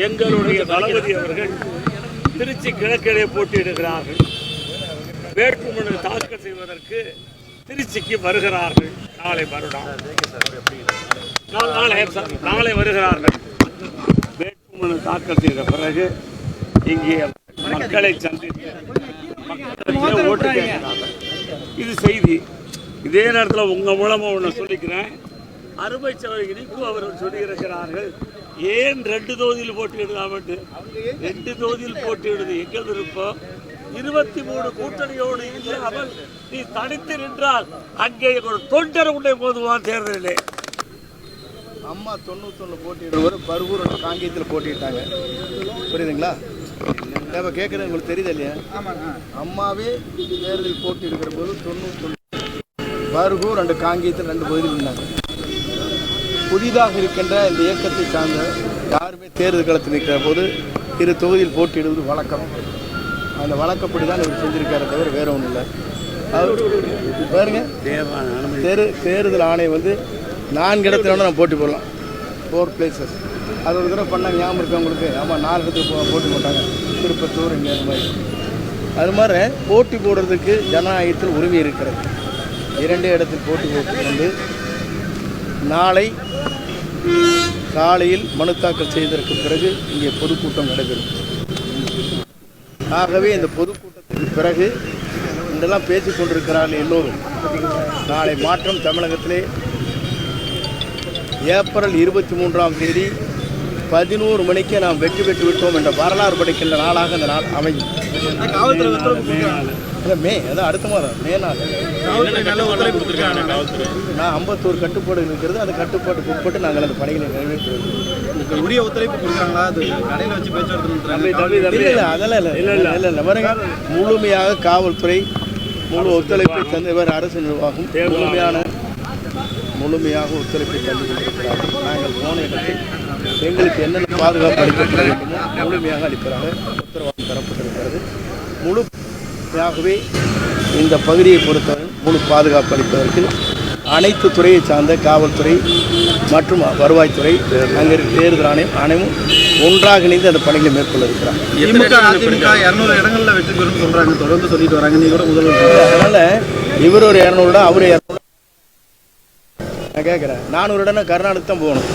எங்களுடைய தளபதி அவர்கள் திருச்சி கிழக்கிலே போட்டியிடுகிறார்கள். வேட்புமனு தாக்கல் செய்வதற்கு திருச்சிக்கு வருகிறார்கள். நாளை வருகிறார்கள். வேட்புமனு தாக்கல் செய்த பிறகு இங்கே மக்களை சந்தித்து ஓட்டு கேட்கிறார்கள். இது செய்தி. இதே நேரத்தில் உங்கள் மூலமாக ஒன்று சொல்லிக்கிறேன். அருமை சகோதரி இனிப்பு அவர்கள் சொல்லியிருக்கிறார்கள், ஏன் 2 தொகுதியில் போட்டியிடலாம் என்று. 2 தொகுதியில் போட்டியிடுவது எங்கள் விருப்பம். 23 கூட்டணியோடு இல்லாமல் நீ தனித்து நின்றால் அங்கே ஒரு தொண்டர் உண்டை போதுவான் தேர்தலிலே. அம்மா 91 போட்டியிடுவது பருகூர் காங்கேயத்தில் போட்டிட்டாங்க. புரியுதுங்களா? இப்போ கேட்குறது உங்களுக்கு தெரியுது இல்லையா? அம்மாவே தேர்தலில் போட்டியிடுகிற போது 91 பருகூர் அண்டு காங்கேயத்தில் 2 பகுதியில் இருந்தாங்க. புதிதாக இருக்கின்ற இந்த இயக்கத்தை சார்ந்த யாருமே தேர்தல் களத்தில் நிற்கிற போது 2 தொகுதியில் போட்டியிடுவது வழக்கம். அந்த வழக்கப்படி தான் இவர் செஞ்சிருக்காரு, தவிர வேற ஒன்றும் இல்லை. பாருங்க, தேர்தல் ஆணையம் 4 இடத்துல வேணால் நம்ம போட்டி போடலாம். 4 பிளேசஸ். அது ஒரு தடவை பண்ணாங்க, ஞாபகம் இருக்கு உங்களுக்கு? ஆமாம், 4 இடத்துக்கு போட்டி போட்டாங்க. திருப்பத்தூர், இங்கே அது மாதிரி. அது மாதிரி போட்டி போடுறதுக்கு ஜனநாயகத்தில் உரிமை இருக்கிறது. 2 இடத்தில் போட்டி போட்டு நாளை காலையில் மனு தாக்கல் செய்ததற்கு பிறகு இங்கே பொதுக்கூட்டம் நடைபெறும். ஆகவே இந்த பொதுக்கூட்டத்துக்கு பிறகு இதெல்லாம் பேசிக் கொண்டிருக்கிறார்கள் எல்லோரும். நாளை மாற்றம் தமிழகத்திலே ஏப்ரல் 23ஆம் தேதி 11 மணிக்கு நாம் வெற்றி பெற்று விட்டோம் என்ற வரலாறு படைக்கின்ற நாளாக அந்த நாள் அமையும். மே, அதான் அடுத்த மாதம் மே நாள். நான் 51 கட்டுப்பாடுகள் இருக்கிறது. அந்த கட்டுப்பாட்டுக்கு உட்பட்டு நாங்கள் அந்த பணிகளை நிறைவேற்றுவோம். உரிய ஒத்துழைப்பு கொடுக்குறாங்களா? அது கடையில் வச்சு பேச்சுவார்த்தை? இல்லை, அதெல்லாம் இல்லை. பாருங்க, முழுமையாக காவல்துறை முழு ஒத்துழைப்பை தந்தவர். அரசு நிர்வாகம் முழுமையாக ஒத்துழைப்பை தந்து கொண்டிருக்கிறார்கள். நாங்கள் போன இடத்தில் எங்களுக்கு என்னென்ன பாதுகாப்பு அளிக்கப்பட வேண்டுமோ முழுமையாக அளிப்பதாக உத்தரவாதம் தரப்பட்டிருக்கிறது. முழுமையாகவே இந்த பகுதியை பொறுத்தவரை முழு பாதுகாப்பு அளிப்பதற்கு அனைத்து துறையை சார்ந்த காவல்துறை மற்றும் வருவாய்த்துறை, அங்கே தேர்தல் ஆணையமும் ஒன்றாக இணைந்து அந்த பணிகளை மேற்கொள்ள இருக்கிறாங்க. 200 இடங்களில் வெற்றி பெறும் சொல்கிறாங்க, தொடர்ந்து சொல்லிட்டு வராங்க. நீ கூட முதல்வர். அதனால் இவர் ஒரு 200 இடம், அவர் 200. நான் கேட்குறேன், 400 இடம் கர்நாடகா தான் போகணும்.